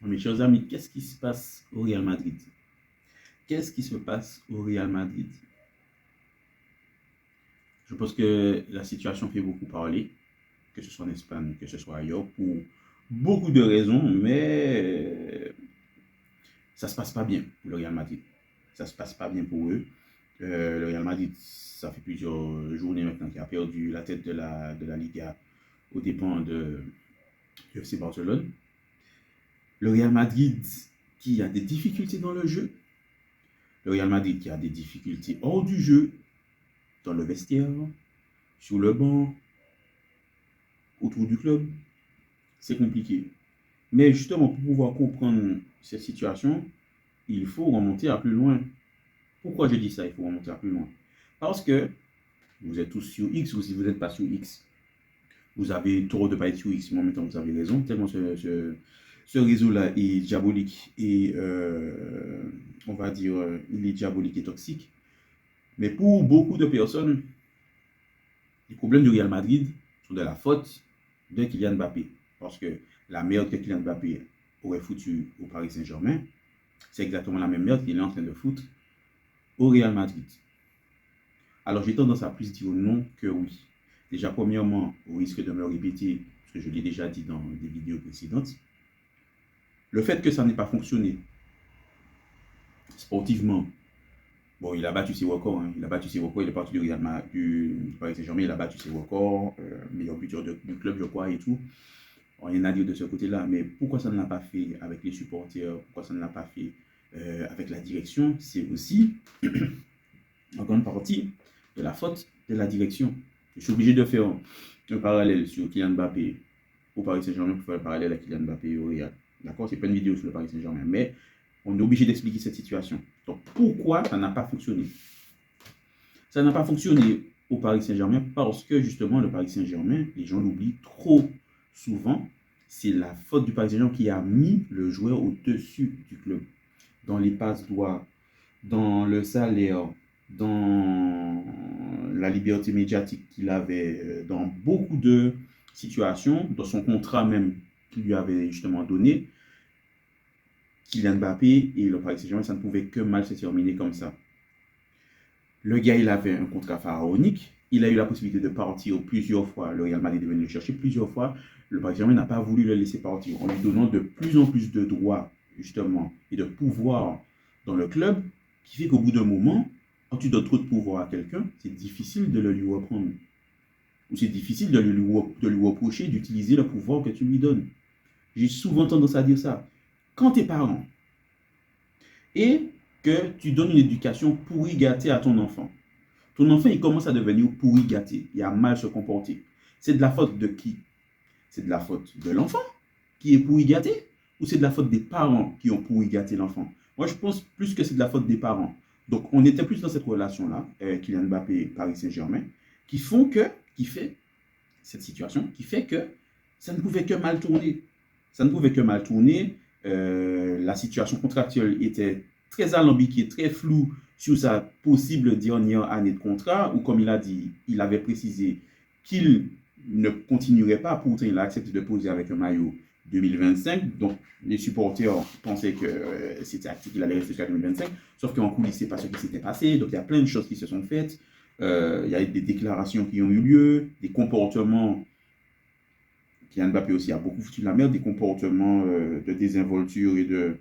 Mes chers amis, qu'est-ce qui se passe au Real Madrid? Qu'est-ce qui se passe au Real Madrid? Je pense que la situation fait beaucoup parler, que ce soit en Espagne, que ce soit ailleurs, pour beaucoup de raisons, mais ça ne se passe pas bien pour le Real Madrid. Ça ne se passe pas bien pour eux. Le Real Madrid, ça fait plusieurs journées maintenant qu'il a perdu la tête de la Liga aux dépens du FC Barcelone. Le Real Madrid qui a des difficultés dans le jeu. Le Real Madrid qui a des difficultés hors du jeu, dans le vestiaire, sur le banc, autour du club. C'est compliqué. Mais justement, pour pouvoir comprendre cette situation, il faut remonter à plus loin. Pourquoi je dis ça, il faut remonter à plus loin? Parce que vous êtes tous sur X, ou si vous n'êtes pas sur X, vous avez trop de pas être sur X, mais en même temps, vous avez raison, tellement ce réseau-là est diabolique et, on va dire, il est diabolique et toxique. Mais pour beaucoup de personnes, les problèmes du Real Madrid sont de la faute de Kylian Mbappé. Parce que la merde que Kylian Mbappé aurait foutu au Paris Saint-Germain, c'est exactement la même merde qu'il est en train de foutre au Real Madrid. Alors j'ai tendance à plus dire non que oui. Déjà, premièrement, au risque de me répéter, parce que je l'ai déjà dit dans des vidéos précédentes, le fait que ça n'ait pas fonctionné sportivement. Bon, il a battu ses records, hein. Il a battu ses records, il est parti du Real Madrid, du Paris Saint-Germain, il a battu ses records, meilleur buteur du club, je crois, et tout. On rien à dire de ce côté-là, mais pourquoi ça ne l'a pas fait avec les supporters, pourquoi ça ne l'a pas fait avec la direction, c'est aussi en grande partie de la faute de la direction. Je suis obligé de faire un parallèle sur Kylian Mbappé au Paris Saint-Germain pour faire un parallèle avec Kylian Mbappé au Real. D'accord? C'est pas une vidéo sur le Paris Saint-Germain, mais on est obligé d'expliquer cette situation. Donc pourquoi ça n'a pas fonctionné? Ça n'a pas fonctionné au Paris Saint-Germain parce que justement le Paris Saint-Germain, les gens l'oublient trop souvent, c'est la faute du Paris Saint-Germain qui a mis le joueur au-dessus du club. Dans les passes droits, dans le salaire, dans la liberté médiatique qu'il avait, dans beaucoup de situations, dans son contrat même qu'il lui avait justement donné, Kylian Mbappé et le Paris Saint-Germain, ça ne pouvait que mal se terminer comme ça. Le gars, il avait un contrat pharaonique. Il a eu la possibilité de partir plusieurs fois. Le Real Madrid est venu le chercher plusieurs fois. Le Paris Saint-Germain n'a pas voulu le laisser partir en lui donnant de plus en plus de droits, justement, et de pouvoir dans le club, qui fait qu'au bout d'un moment, quand tu donnes trop de pouvoir à quelqu'un, c'est difficile de le lui reprendre. Ou c'est difficile de lui reprocher d'utiliser le pouvoir que tu lui donnes. J'ai souvent tendance à dire ça. Quand tes parents et que tu donnes une éducation pourri gâtée à ton enfant, il commence à devenir pourri gâté et à mal se comporter. C'est de la faute de qui? C'est de la faute de l'enfant qui est pourri gâté ou c'est de la faute des parents qui ont pourri gâté l'enfant? Moi, je pense plus que c'est de la faute des parents. Donc, on était plus dans cette relation-là, Kylian Mbappé et Paris Saint-Germain, qui fait cette situation, qui fait que ça ne pouvait que mal tourner. Ça ne pouvait que mal tourner. La situation contractuelle était très alambiquée, très floue sur sa possible dernière année de contrat, ou comme il a dit, il avait précisé qu'il ne continuerait pas, pourtant il a accepté de poser avec un maillot 2025, donc les supporters pensaient que c'était actif, qu'il allait rester jusqu'à 2025, sauf qu'en coulisses, c'est pas ce qui s'était passé, donc il y a plein de choses qui se sont faites, il y a des déclarations qui ont eu lieu, des comportements. Kylian Mbappé aussi a beaucoup foutu la merde, des comportements de désinvolture et de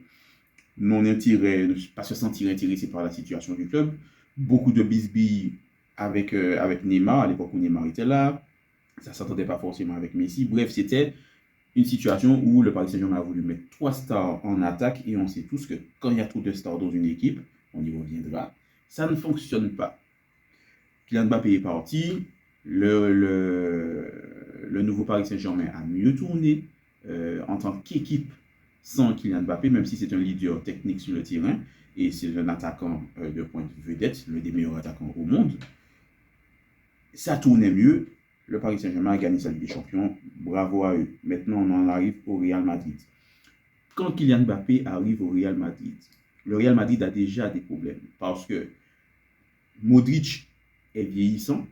non-intérêt, de ne pas se sentir intéressé par la situation du club. Beaucoup de bisbilles avec Neymar, à l'époque où Neymar était là. Ça ne s'entendait pas forcément avec Messi. Bref, c'était une situation où le Paris Saint-Germain a voulu mettre 3 stars en attaque et on sait tous que quand il y a trop de stars dans une équipe, on y reviendra, ça ne fonctionne pas. Kylian Mbappé est parti, le nouveau Paris Saint-Germain a mieux tourné en tant qu'équipe sans Kylian Mbappé, même si c'est un leader technique sur le terrain et c'est un attaquant de pointe vedette, l'un des meilleurs attaquants au monde. Ça tournait mieux. Le Paris Saint-Germain a gagné sa Ligue des Champions. Bravo à eux. Maintenant, on en arrive au Real Madrid. Quand Kylian Mbappé arrive au Real Madrid, le Real Madrid a déjà des problèmes parce que Modric est vieillissant.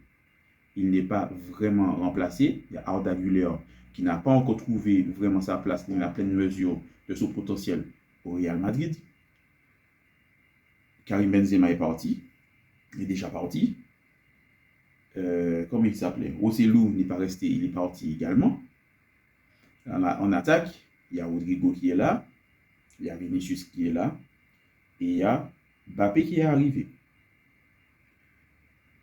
Il n'est pas vraiment remplacé. Il y a Arda Güler qui n'a pas encore trouvé vraiment sa place ni la pleine mesure de son potentiel au Real Madrid. Karim Benzema est parti, il est déjà parti. Comment il s'appelait? Rosselló n'est pas resté, il est parti également. En attaque, il y a Rodrigo qui est là, il y a Vinicius qui est là, et il y a Mbappé qui est arrivé.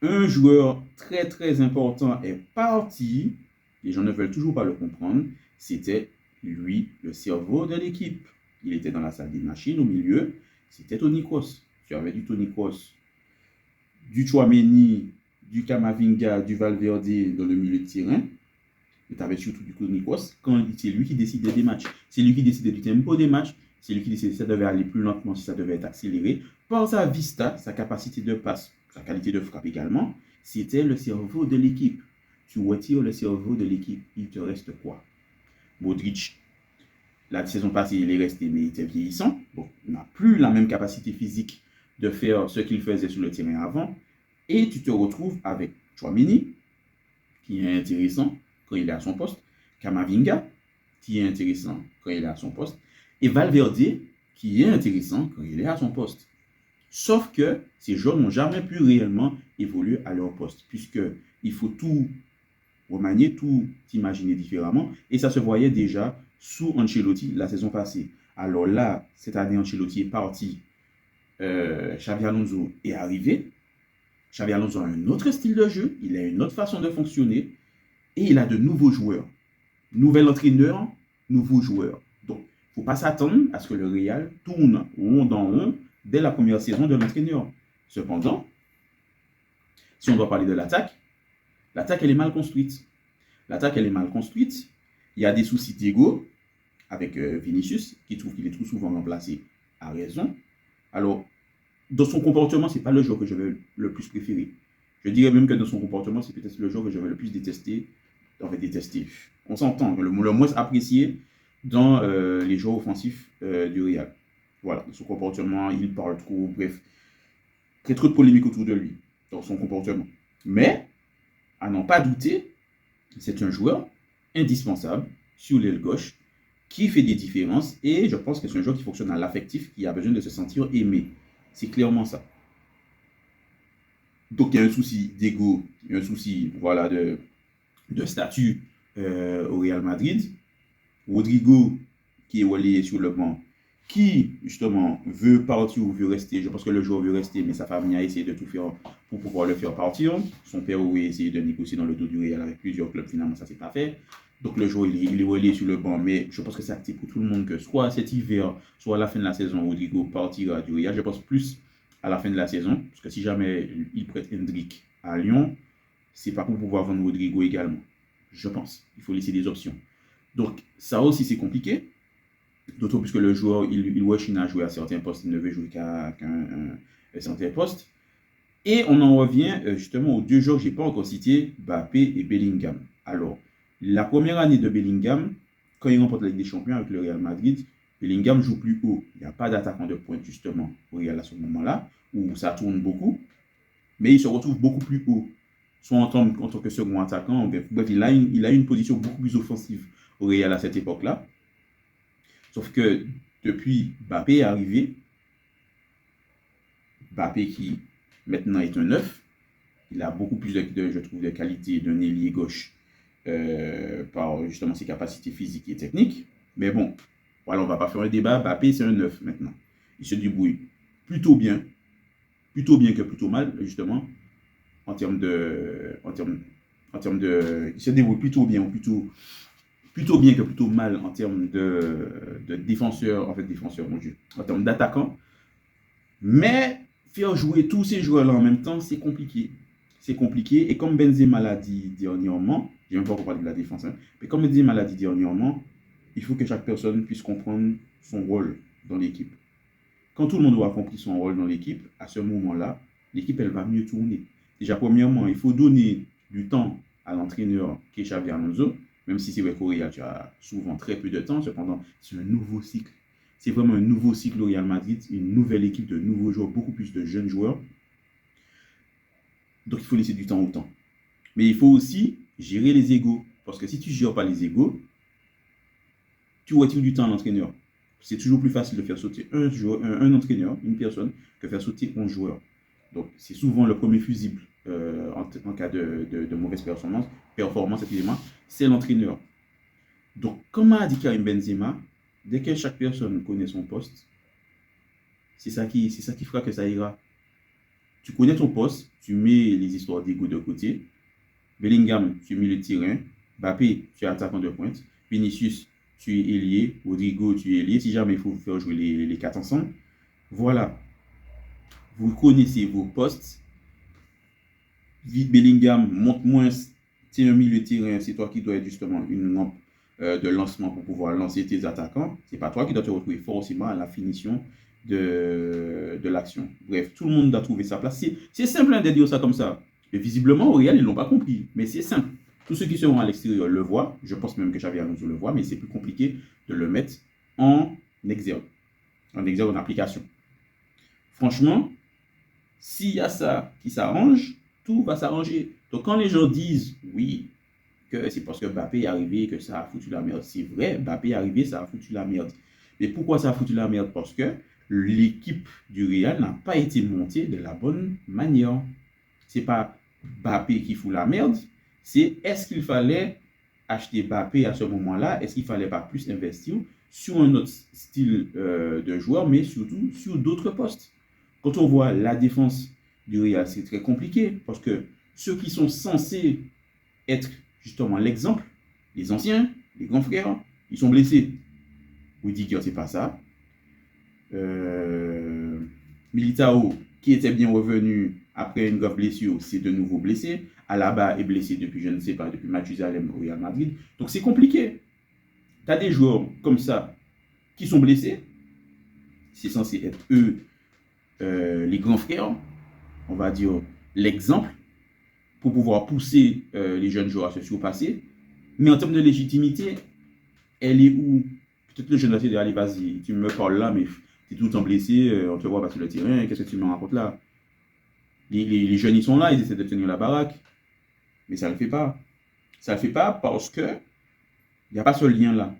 Un joueur très très important est parti, les gens ne veulent toujours pas le comprendre, c'était lui, le cerveau de l'équipe. Il était dans la salle des machines au milieu, c'était Toni Kroos. Tu avais du Toni Kroos, du Tchouaméni, du Camavinga, du Valverde dans le milieu de terrain. Mais tu avais surtout du Toni Kroos, quand c'est lui qui décidait des matchs. C'est lui qui décidait du tempo des matchs, c'est lui qui décidait si ça devait aller plus lentement, si ça devait être accéléré. Par sa vista, sa capacité de passe, sa qualité de frappe également, c'était le cerveau de l'équipe. Tu retires le cerveau de l'équipe, il te reste quoi? Modric, la saison passée, il est resté, mais il était vieillissant. Bon, il n'a plus la même capacité physique de faire ce qu'il faisait sur le terrain avant. Et tu te retrouves avec Tchouaméni, qui est intéressant quand il est à son poste, Camavinga, qui est intéressant quand il est à son poste, et Valverde, qui est intéressant quand il est à son poste. Sauf que ces joueurs n'ont jamais pu réellement évoluer à leur poste, puisqu'il faut tout remanier, tout imaginer différemment, et ça se voyait déjà sous Ancelotti la saison passée. Alors là, cette année, Ancelotti est parti, Xabi Alonso est arrivé. Xabi Alonso a un autre style de jeu, il a une autre façon de fonctionner, et il a de nouveaux joueurs. Nouvel entraîneur, nouveaux joueurs. Donc, il ne faut pas s'attendre à ce que le Real tourne rond en rond dès la première saison de l'entraîneur. Cependant, si on doit parler de l'attaque, elle est mal construite. L'attaque, elle est mal construite. Il y a des soucis d'ego avec Vinicius, qui trouve qu'il est trop souvent remplacé à raison. Alors, dans son comportement, ce n'est pas le joueur que je vais le plus préférer. Je dirais même que dans son comportement, c'est peut-être le joueur que je vais le plus détester. Enfin, détester. On s'entend, le moins apprécié dans les joueurs offensifs du Real. Voilà, dans son comportement, il parle trop, bref. Il y a trop de polémiques autour de lui, dans son comportement. Mais, à n'en pas douter, c'est un joueur indispensable sur l'aile gauche, qui fait des différences, et je pense que c'est un joueur qui fonctionne à l'affectif, qui a besoin de se sentir aimé. C'est clairement ça. Donc il y a un souci d'ego, il y a un souci voilà, de statut au Real Madrid. Rodrigo, qui est relayé sur le banc, qui justement veut partir ou veut rester. Je pense que le joueur veut rester, mais sa famille a essayé de tout faire pour pouvoir le faire partir. Son père a essayé de négocier dans le dos du Real avec plusieurs clubs, finalement ça ne s'est pas fait. Donc le joueur il est relayé sur le banc, mais je pense que c'est acté pour tout le monde que soit cet hiver, soit à la fin de la saison, Rodrigo partira du Real. Je pense plus à la fin de la saison, parce que si jamais il prête Hendrick à Lyon, c'est pas pour pouvoir vendre Rodrigo également. Je pense. Il faut laisser des options. Donc ça aussi c'est compliqué. D'autant plus que le joueur, il rush à jouer à certains postes, il ne veut jouer qu'à un certain poste. Et on en revient justement aux deux joueurs que je n'ai pas encore cités, Mbappé et Bellingham. Alors, la première année de Bellingham, quand il remporte la Ligue des Champions avec le Real Madrid, Bellingham joue plus haut. Il n'y a pas d'attaquant de pointe justement au Real à ce moment-là, où ça tourne beaucoup, mais il se retrouve beaucoup plus haut, soit en tant que second attaquant. Bref, il a une position beaucoup plus offensive au Real à cette époque-là. Sauf que depuis Mbappé est arrivé, Mbappé qui maintenant est un 9, il a beaucoup plus je trouve, de qualité d'un ailier gauche par justement ses capacités physiques et techniques. Mais bon, voilà, on ne va pas faire un débat. Mbappé, c'est un 9 maintenant. Il se débrouille plutôt bien que plutôt mal, justement, en termes de. Il se débrouille plutôt bien, plutôt bien que plutôt mal en termes de défenseur, mon Dieu, en termes d'attaquant. Mais faire jouer tous ces joueurs-là en même temps, c'est compliqué. C'est compliqué. Et comme Benzema l'a dit dernièrement, je n'ai même pas encore parlé de la défense, hein, mais comme Benzema l'a dit dernièrement, il faut que chaque personne puisse comprendre son rôle dans l'équipe. Quand tout le monde aura compris son rôle dans l'équipe, à ce moment-là, l'équipe, elle va mieux tourner. Déjà, premièrement, il faut donner du temps à l'entraîneur qui est Xabi Alonso, même si c'est vrai qu'au Real, tu as souvent très peu de temps, cependant, c'est un nouveau cycle. C'est vraiment un nouveau cycle au Real Madrid, une nouvelle équipe de nouveaux joueurs, beaucoup plus de jeunes joueurs. Donc, il faut laisser du temps au temps. Mais il faut aussi gérer les égos. Parce que si tu ne gères pas les égos, tu retires du temps à l'entraîneur. C'est toujours plus facile de faire sauter un entraîneur, une personne, que faire sauter un joueur. Donc, c'est souvent le premier fusible en cas de mauvaise performance, excusez-moi, c'est l'entraîneur. Donc, comme a dit Karim Benzema, dès que chaque personne connaît son poste, c'est ça qui fera que ça ira. Tu connais ton poste, tu mets les histoires d'ego de côté. Bellingham, tu mets le terrain. Mbappé, tu es attaquant de pointe. Vinicius, tu es ailier. Rodrigo, tu es ailier. Si jamais il faut faire jouer les quatre ensemble. Voilà. Vous connaissez vos postes. Vite Bellingham, monte moins. Tu as mis le terrain. C'est toi qui dois être justement une lampe de lancement pour pouvoir lancer tes attaquants. C'est pas toi qui dois te retrouver forcément à la finition de l'action. Bref, tout le monde doit trouver sa place. C'est simple de dire ça comme ça. Et visiblement, au Real, ils ne l'ont pas compris. Mais c'est simple. Tous ceux qui seront à l'extérieur le voient. Je pense même que Xavi Alonso le voit, mais c'est plus compliqué de le mettre en exergue. En exergue, en application. Franchement, s'il y a ça qui s'arrange, tout va s'arranger. Donc quand les gens disent, oui, que c'est parce que Mbappé est arrivé que ça a foutu la merde. C'est vrai, Mbappé est arrivé, ça a foutu la merde. Mais pourquoi ça a foutu la merde? Parce que l'équipe du Real n'a pas été montée de la bonne manière. C'est pas Mbappé qui fout la merde, c'est est-ce qu'il fallait acheter Mbappé à ce moment-là? Est-ce qu'il fallait pas plus investir sur un autre style de joueur, mais surtout sur d'autres postes? Quand on voit la défense du Real, c'est très compliqué parce que ceux qui sont censés être justement l'exemple, les anciens, les grands frères, ils sont blessés. Rudiger, c'est pas ça. Militao, qui était bien revenu après une grave blessure, c'est de nouveau blessé. Alaba est blessé depuis, je ne sais pas, depuis Mathusalem au Real Madrid. Donc c'est compliqué. Tu as des joueurs comme ça qui sont blessés. C'est censé être eux, les grands frères, on va dire l'exemple, pour pouvoir pousser les jeunes joueurs à se surpasser. Mais en termes de légitimité, elle est où? Peut-être le jeune va se dire, allez, vas-y, tu me parles là, mais tu es tout le temps blessé, on te voit pas sur le terrain, qu'est-ce que tu me racontes là? Les jeunes, ils sont là, ils essaient de tenir la baraque, mais ça ne le fait pas. Ça ne le fait pas parce que il n'y a pas ce lien-là.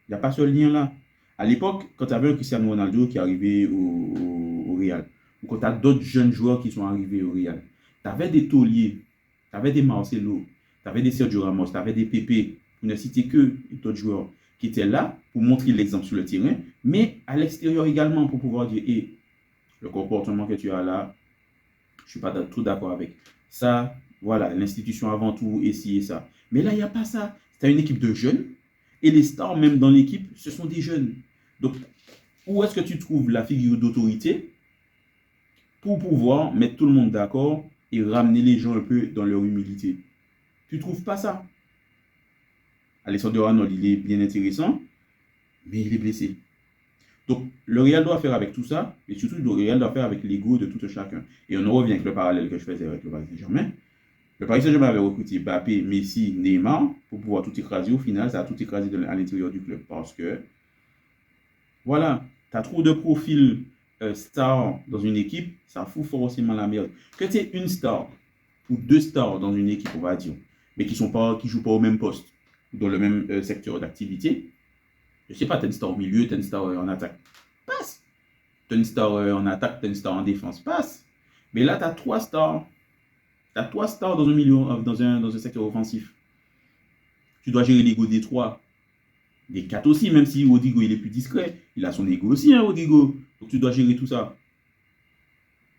Il n'y a pas ce lien-là. À l'époque, quand tu avais un Cristiano Ronaldo qui est arrivé au Real, ou quand tu as d'autres jeunes joueurs qui sont arrivés au Real, tu avais des tauliers, tu avais des Marcelo, tu avais des Sergio Ramos, tu avais des Pepe, pour ne citer que d'autres joueurs qui étaient là pour montrer l'exemple sur le terrain, mais à l'extérieur également pour pouvoir dire, hey, le comportement que tu as là, je ne suis pas tout d'accord avec. Ça, voilà, l'institution avant tout, et ci et ça. Mais là, il n'y a pas ça. Tu as une équipe de jeunes, et les stars même dans l'équipe, ce sont des jeunes. Donc, où est-ce que tu trouves la figure d'autorité pour pouvoir mettre tout le monde d'accord et ramener les gens un peu dans leur humilité? Tu ne trouves pas ça? Alexander Arnold, il est bien intéressant, mais il est blessé. Donc, le Real doit faire avec tout ça, et surtout, le Real doit faire avec l'ego de tout chacun. Et on en revient avec le parallèle que je faisais avec le Paris Saint-Germain. Le Paris Saint-Germain avait recruté Mbappé, Messi, Neymar pour pouvoir tout écraser. Au final, ça a tout écrasé à l'intérieur du club parce que, voilà, tu as trop de profils stars dans une équipe, ça fout forcément la merde. Que tu aies une star ou deux stars dans une équipe, on va dire, mais qui ne jouent pas au même poste, dans le même secteur d'activité, je ne sais pas, tu as une star au milieu, tu as une star en attaque, passe. Tu as une star en attaque, tu as une star en défense, passe. Mais là, tu as trois stars. Tu as trois stars dans un milieu, dans un secteur offensif. Tu dois gérer l'ego des trois. Des quatre aussi, même si Rodrigo il est plus discret. Il a son ego aussi, hein, Rodrigo. Donc tu dois gérer tout ça.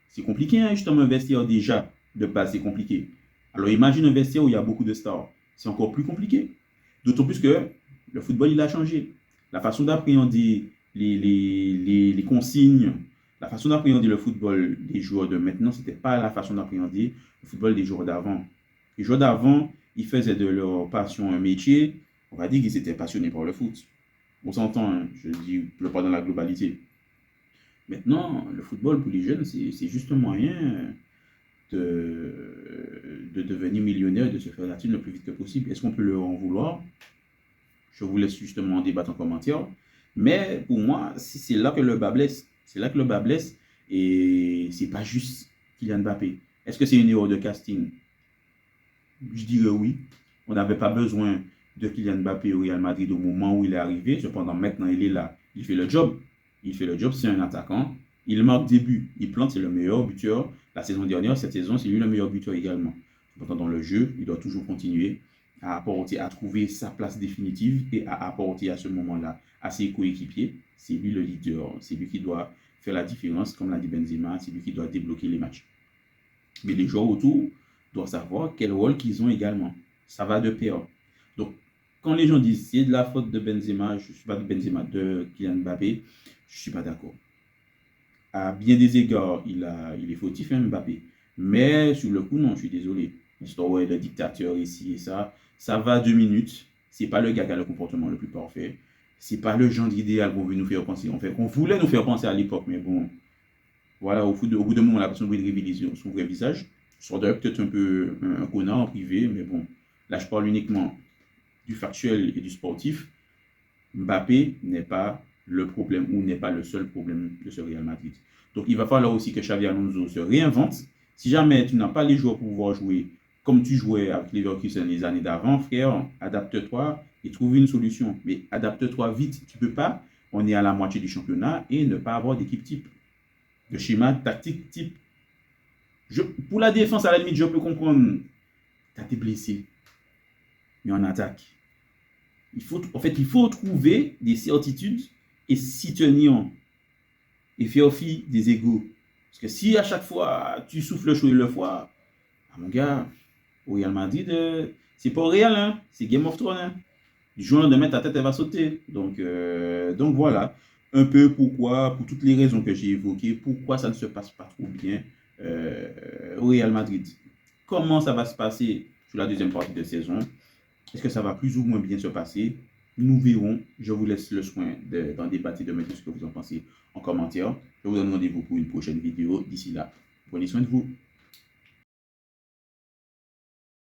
C'est compliqué, hein, justement, un vestiaire déjà de base, c'est compliqué. Alors imagine un vestiaire où il y a beaucoup de stars. C'est encore plus compliqué. D'autant plus que le football, il a changé. La façon d'appréhender les consignes, la façon d'appréhender le football des joueurs de maintenant, ce n'était pas la façon d'appréhender le football des joueurs d'avant. Les joueurs d'avant, ils faisaient de leur passion un métier. On va dire qu'ils étaient passionnés par le foot. On s'entend, hein, je dis pas dans la globalité. Maintenant, le football pour les jeunes, c'est juste un moyen de devenir millionnaire et de se faire la thune le plus vite que possible. Est-ce qu'on peut leur en vouloir? Je vous laisse justement en débattre en commentaire. Mais pour moi, c'est là que le bas blesse. C'est là que le bas blesse. Et c'est pas juste Kylian Mbappé. Est-ce que c'est une erreur de casting? Je dirais oui. On n'avait pas besoin de Kylian Mbappé au Real Madrid au moment où il est arrivé. Cependant, maintenant, il est là. Il fait le job. Il fait le job, c'est un attaquant. Il marque des buts. Il plante, c'est le meilleur buteur. La saison dernière, cette saison, c'est lui le meilleur buteur également. Cependant, dans le jeu, il doit toujours continuer à apporter, à trouver sa place définitive et à apporter à ce moment-là à ses coéquipiers. C'est lui le leader. C'est lui qui doit faire la différence, comme l'a dit Benzema. C'est lui qui doit débloquer les matchs. Mais les joueurs autour doivent savoir quel rôle qu'ils ont également. Ça va de pair. Donc, quand les gens disent c'est de la faute de Benzema, je ne suis pas de Benzema, de Kylian Mbappé, je ne suis pas d'accord. À bien des égards, il est fautif, hein, Mbappé. Mais sur le coup, non, je suis désolé. L'histoire, ouais, le dictateur ici et ça va 2 minutes. C'est pas le gars qui a le comportement le plus parfait. C'est pas le genre idéal qu'on veut nous faire penser. En fait, on voulait nous faire penser à l'époque, mais bon, voilà, au bout d'un moment, la personne veut révéler son vrai visage. Soit peut-être un peu un connard en privé, mais bon, là, je parle uniquement du factuel et du sportif. Mbappé n'est pas le problème ou n'est pas le seul problème de ce Real Madrid. Donc, il va falloir aussi que Xavi Alonso se réinvente. Si jamais tu n'as pas les joueurs pour pouvoir jouer comme tu jouais avec Leverkusen les années d'avant, frère, adapte-toi et trouve une solution. Mais adapte-toi vite. Tu ne peux pas, on est à la moitié du championnat et ne pas avoir d'équipe type, de schéma tactique type. Pour la défense, à la limite, je peux comprendre. Tu as été blessé. Mais en attaque, il faut trouver des certitudes et s'y tenir et faire fi des égaux. Parce que si à chaque fois tu souffles le chaud et le froid, mon gars, au Real Madrid, c'est pas Real, hein, c'est Game of Thrones. Hein. Du jour au lendemain, ta tête elle va sauter. Donc voilà, un peu pourquoi, pour toutes les raisons que j'ai évoquées, pourquoi ça ne se passe pas trop bien au Real Madrid. Comment ça va se passer sur la deuxième partie de saison? Est-ce que ça va plus ou moins bien se passer? Nous verrons. Je vous laisse le soin d'en débattre et de mettre ce que vous en pensez en commentaire. Je vous donne rendez-vous pour une prochaine vidéo. D'ici là, prenez soin de vous.